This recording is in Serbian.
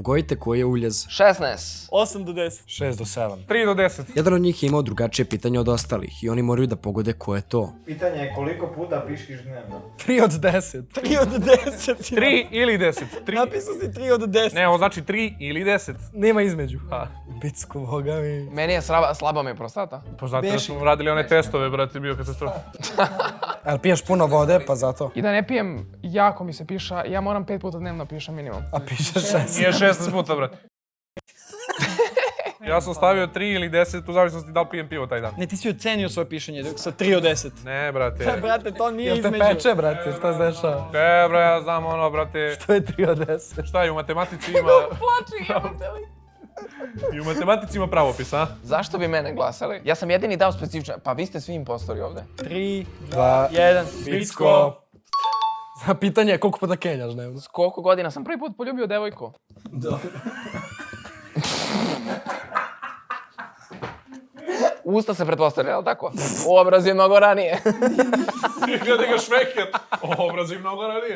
Pogodite koji je uljez. 16. 8 do 10. 6 do 7. 3 do 10. Jedan od njih je imao drugačije pitanje od ostalih i oni moraju da pogode ko je to. Pitanje je koliko puta piškiš dnevno? 3 od 10. 3 od 10. 3 ili 10. Napisao si 3 od 10. Ne, ovo znači 3 ili 10. Nema između. Ha. Bicku, boga mi. Meni je slaba mi je prostata. Pa zato da smo radili one testove, brate, bio katastrofa. Ali piješ puno vode, pa zato. I da ne pijem, jako mi se piša, ja moram 5 puta dnevno pišem minimum. A pišeš 6. Nije 16 puta, brate. Ja sam stavio 3 ili 10, u zavisnosti da li pijem pivo taj dan. Ne, ti si ocenio svoje pišanje sa 3 od 10. Ne, brate. Brate, to nije Jel te između. peče, brate? Šta se dešava? Ne, bre, ja znam ono, brate. To je 3 od 10. Šta je, u matematici ima... I u matematici ima pravopis, a? Zašto bi mene glasali? Ja sam jedini dao specifično, pa vi ste svi impostori ovde. 3, 2, 1. Bicko. Za pitanje je koliko puta kenjaš dnevno? S koliko godina sam Prvi put poljubio devojku. Usta se pretpostavlja, jel tako? Obraz je mnogo ranije. Gledaj ga šveker. Obraz je mnogo ranije.